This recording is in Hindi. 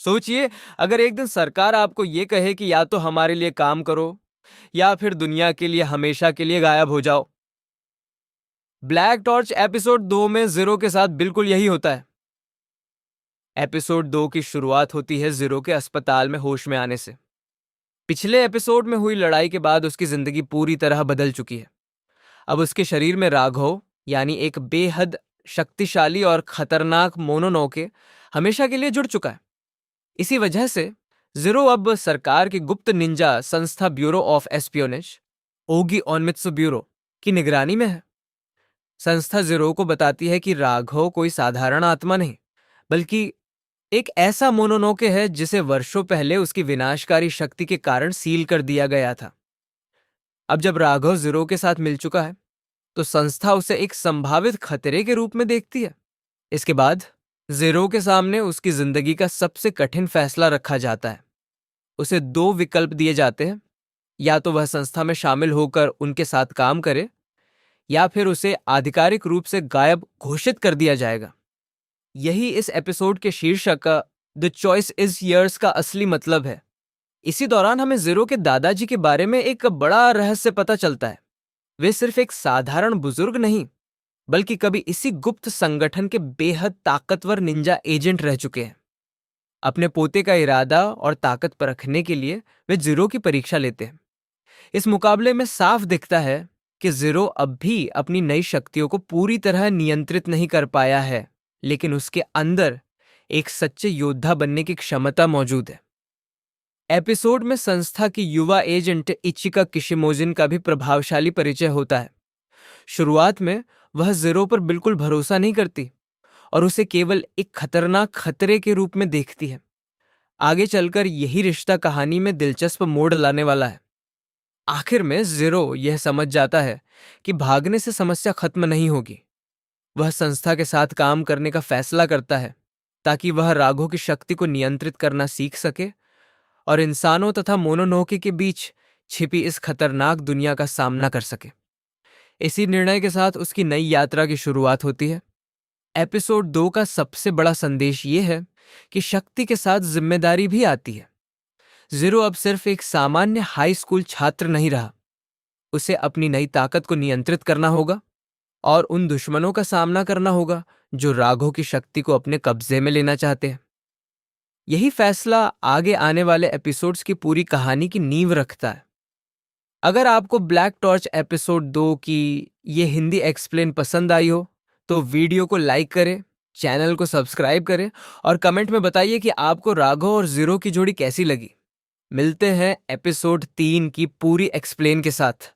सोचिए, अगर एक दिन सरकार आपको ये कहे कि या तो हमारे लिए काम करो या फिर दुनिया के लिए हमेशा के लिए गायब हो जाओ। ब्लैक टॉर्च एपिसोड 2 में जीरो के साथ बिल्कुल यही होता है। एपिसोड 2 की शुरुआत होती है जीरो के अस्पताल में होश में आने से। पिछले एपिसोड में हुई लड़ाई के बाद उसकी जिंदगी पूरी तरह बदल चुकी है। अब उसके शरीर में राघव यानी एक बेहद शक्तिशाली और खतरनाक मोनोनोके हमेशा के लिए जुड़ चुका है। इसी वजह से जीरो अब सरकार की गुप्त निंजा संस्था bureau of espionage Oggy Onmitsu bureau की निगरानी में है। संस्था जीरो को बताती है कि राघव कोई साधारण आत्मा नहीं, बल्कि एक ऐसा मोनोनोके है जिसे वर्षों पहले उसकी विनाशकारी शक्ति के कारण सील कर दिया गया था। अब जब राघव जीरो के साथ मिल चुका है तो संस्था उसे एक संभावित खतरे के रूप में देखती है। इसके बाद जीरो के सामने उसकी जिंदगी का सबसे कठिन फैसला रखा जाता है। उसे दो विकल्प दिए जाते हैं, या तो वह संस्था में शामिल होकर उनके साथ काम करे या फिर उसे आधिकारिक रूप से गायब घोषित कर दिया जाएगा। यही इस एपिसोड के शीर्षक का द चॉइस इज योर्स का असली मतलब है। इसी दौरान हमें जीरो के दादाजी के बारे में एक बड़ा रहस्य पता चलता है। वे सिर्फ एक साधारण बुजुर्ग नहीं, बल्कि कभी इसी गुप्त संगठन के बेहद ताकतवर निंजा एजेंट रह चुके हैं। अपने पोते का इरादा और ताकत परखने के लिए वे जीरो की परीक्षा लेते हैं। इस मुकाबले में साफ दिखता है कि जीरो अब भी अपनी नई शक्तियों को पूरी तरह नियंत्रित नहीं कर पाया है, लेकिन उसके अंदर एक सच्चे योद्धा बनने की क्षमता मौजूद है। एपिसोड में संस्था की युवा एजेंट इचिका किशिमोजिन का भी प्रभावशाली परिचय होता है। शुरुआत में वह जीरो पर बिल्कुल भरोसा नहीं करती और उसे केवल एक खतरनाक खतरे के रूप में देखती है। आगे चलकर यही रिश्ता कहानी में दिलचस्प मोड़ लाने वाला है। आखिर में जीरो यह समझ जाता है कि भागने से समस्या खत्म नहीं होगी। वह संस्था के साथ काम करने का फैसला करता है ताकि वह राघव की शक्ति को नियंत्रित करना सीख सके और इंसानों तथा मोनोनोके के बीच छिपी इस खतरनाक दुनिया का सामना कर सके। इसी निर्णय के साथ उसकी नई यात्रा की शुरुआत होती है। एपिसोड 2 का सबसे बड़ा संदेश यह है कि शक्ति के साथ जिम्मेदारी भी आती है। जीरो अब सिर्फ एक सामान्य हाई स्कूल छात्र नहीं रहा। उसे अपनी नई ताकत को नियंत्रित करना होगा और उन दुश्मनों का सामना करना होगा जो राघव की शक्ति को अपने कब्जे में लेना चाहते हैं। यही फैसला आगे आने वाले एपिसोड्स की पूरी कहानी की नींव रखता है। अगर आपको ब्लैक टॉर्च एपिसोड 2 की ये हिंदी एक्सप्लेन पसंद आई हो तो वीडियो को लाइक करें, चैनल को सब्सक्राइब करें और कमेंट में बताइए कि आपको राघव और जीरो की जोड़ी कैसी लगी। मिलते हैं एपिसोड 3 की पूरी एक्सप्लेन के साथ।